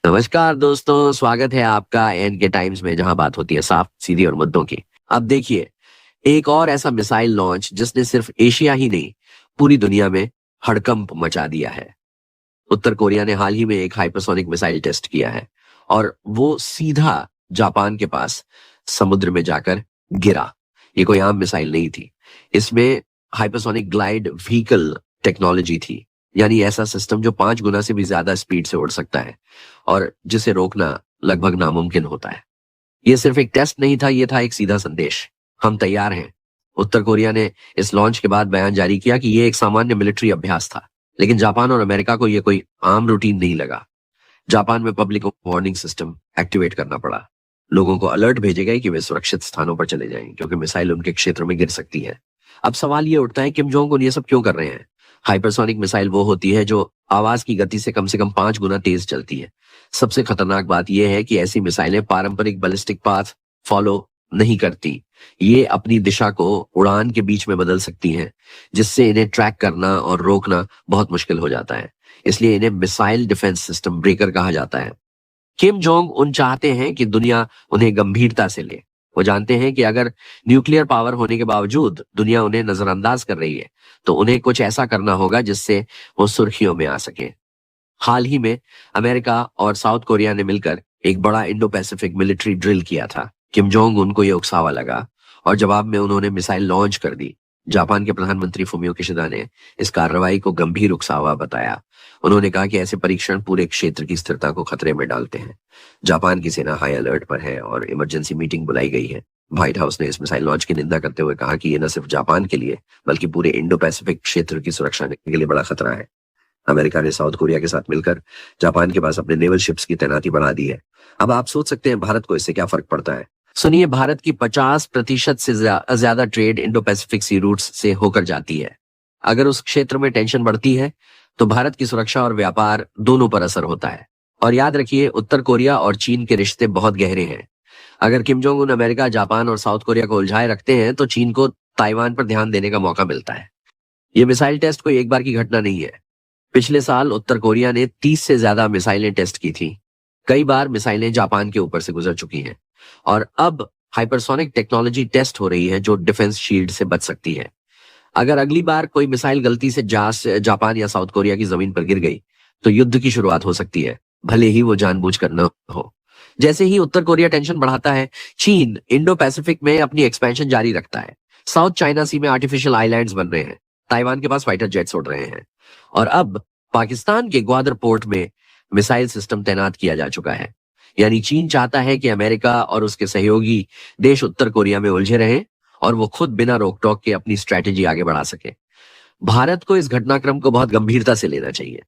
नमस्कार दोस्तों, स्वागत है आपका एन के टाइम्स में, जहां बात होती है साफ सीधी और मुद्दों की। अब देखिए, एक और ऐसा मिसाइल लॉन्च जिसने सिर्फ एशिया ही नहीं पूरी दुनिया में हड़कंप मचा दिया है। उत्तर कोरिया ने हाल ही में एक हाइपरसोनिक मिसाइल टेस्ट किया है और वो सीधा जापान के पास समुद्र में जाकर गिरा। ये कोई आम मिसाइल नहीं थी, इसमें हाइपरसोनिक ग्लाइड व्हीकल टेक्नोलॉजी थी, यानी ऐसा सिस्टम जो 5 गुना से भी ज्यादा स्पीड से उड़ सकता है और जिसे रोकना लगभग नामुमकिन होता है। ये सिर्फ एक टेस्ट नहीं था, ये था एक सीधा संदेश, हम तैयार हैं। उत्तर कोरिया ने इस लॉन्च के बाद बयान जारी किया कि ये एक सामान्य मिलिट्री अभ्यास था, लेकिन जापान और अमेरिका को ये कोई आम रूटीन नहीं लगा। जापान में पब्लिक वार्निंग सिस्टम एक्टिवेट करना पड़ा। लोगों को अलर्ट भेजे गए कि वे सुरक्षित स्थानों पर चले जाएं, क्योंकि मिसाइल उनके क्षेत्र में गिर सकती है। अब सवाल ये उठता है, किम जोंग उन ये सब क्यों कर रहे हैं? हाइपरसोनिक मिसाइल वो होती है जो आवाज की गति से कम 5 गुना तेज चलती है। सबसे खतरनाक बात यह है कि ऐसी मिसाइलें पारंपरिक बैलिस्टिक पाथ फॉलो नहीं करती। ये अपनी दिशा को उड़ान के बीच में बदल सकती हैं, जिससे इन्हें ट्रैक करना और रोकना बहुत मुश्किल हो जाता है। इसलिए इन्हें मिसाइल डिफेंस सिस्टम ब्रेकर कहा जाता है। किम जोंग उन चाहते हैं कि दुनिया उन्हें गंभीरता से ले। वो जानते हैं कि अगर न्यूक्लियर पावर होने के बावजूद दुनिया उन्हें नजरअंदाज कर रही है, तो उन्हें कुछ ऐसा करना होगा जिससे वो सुर्खियों में आ सके। हाल ही में अमेरिका और साउथ कोरिया ने मिलकर एक बड़ा इंडो पैसिफिक मिलिट्री ड्रिल किया था। किम जोंग उनको ये उकसावा लगा और जवाब में उन्होंने मिसाइल लॉन्च कर दी। जापान के प्रधानमंत्री फुमियो किशिदा ने इस कार्रवाई को गंभीर उकसावा बताया। उन्होंने कहा कि ऐसे परीक्षण पूरे क्षेत्र की स्थिरता को खतरे में डालते हैं। जापान की सेना हाई अलर्ट पर है और इमरजेंसी मीटिंग बुलाई गई है। व्हाइट हाउस ने इस मिसाइल लॉन्च की निंदा करते हुए कहा कि यह न सिर्फ जापान के लिए बल्कि पूरे इंडो पैसिफिक क्षेत्र की सुरक्षा के लिए बड़ा खतरा है। अमेरिका ने साउथ कोरिया के साथ मिलकर जापान के पास अपने नेवल शिप्स की तैनाती बढ़ा दी है। अब आप सोच सकते हैं भारत को इससे क्या फर्क पड़ता है। सुनिए, भारत की 50% से ज्यादा trade Indo Pacific sea routes से होकर जाती है। अगर उस क्षेत्र में टेंशन बढ़ती है तो भारत की सुरक्षा और व्यापार दोनों पर असर होता है। और याद रखिए, उत्तर कोरिया और चीन के रिश्ते बहुत गहरे हैं। अगर Kim Jong Un America, Japan और साउथ कोरिया को उलझाए रखते हैं तो चीन को ताइवान पर ध्यान देने का मौका मिलता है। यह मिसाइल टेस्ट कोई एक बार की घटना नहीं है। पिछले साल उत्तर कोरिया ने 30 से ज्यादा मिसाइलें टेस्ट की थी। कई बार मिसाइलें जापान के ऊपर से गुजर चुकी हैं और अब हाइपरसोनिक टेक्नोलॉजी टेस्ट हो रही है जो डिफेंस शील्ड से बच सकती है। अगर अगली बार कोई मिसाइल गलती से जापान या साउथ कोरिया की जमीन पर गिर गई तो युद्ध की शुरुआत हो सकती है, भले ही वो जानबूझकर न हो। जैसे ही उत्तर कोरिया टेंशन बढ़ाता है, चीन इंडो पैसिफिक में अपनी एक्सपेंशन जारी रखता है। साउथ चाइना सी में आर्टिफिशियल आइलैंड्स बन रहे हैं, ताइवान के पास फाइटर जेट्स उड़ रहे हैं और अब पाकिस्तान के ग्वादर पोर्ट में मिसाइल सिस्टम तैनात किया जा चुका है। यानी चीन चाहता है कि अमेरिका और उसके सहयोगी देश उत्तर कोरिया में उलझे रहें और वो खुद बिना रोक टोक के अपनी स्ट्रैटेजी आगे बढ़ा सके। भारत को इस घटनाक्रम को बहुत गंभीरता से लेना चाहिए।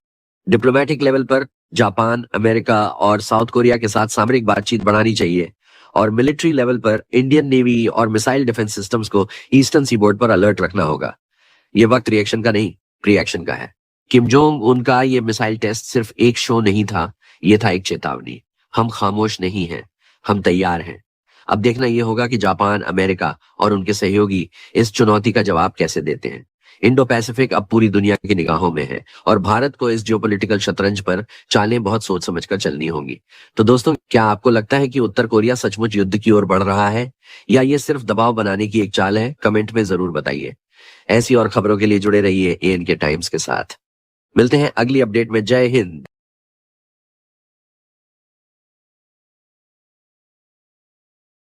डिप्लोमेटिक लेवल पर जापान, अमेरिका और साउथ कोरिया के साथ सामरिक बातचीत बढ़ानी चाहिए और मिलिट्री लेवल पर इंडियन नेवी और मिसाइल डिफेंस सिस्टम्स को ईस्टर्न सीबोर्ड पर अलर्ट रखना होगा। ये वक्त रिएक्शन का नहीं, प्री-एक्शन का है। किम जोंग उनका ये मिसाइल टेस्ट सिर्फ एक शो नहीं था, ये था एक चेतावनी। हम खामोश नहीं हैं, हम तैयार हैं। अब देखना यह होगा कि जापान, अमेरिका और उनके सहयोगी इस चुनौती का जवाब कैसे देते हैं। इंडो पैसिफिक अब पूरी दुनिया की निगाहों में है और भारत को इस जियोपॉलिटिकल शतरंज पर चालें बहुत सोच समझकर चलनी होंगी। तो दोस्तों, क्या आपको लगता है कि उत्तर कोरिया सचमुच युद्ध की ओर बढ़ रहा है या ये सिर्फ दबाव बनाने की एक चाल है? कमेंट में जरूर बताइए। ऐसी और खबरों के लिए जुड़े रहिए एएन के टाइम्स के साथ। मिलते हैं अगली अपडेट में। जय हिंद।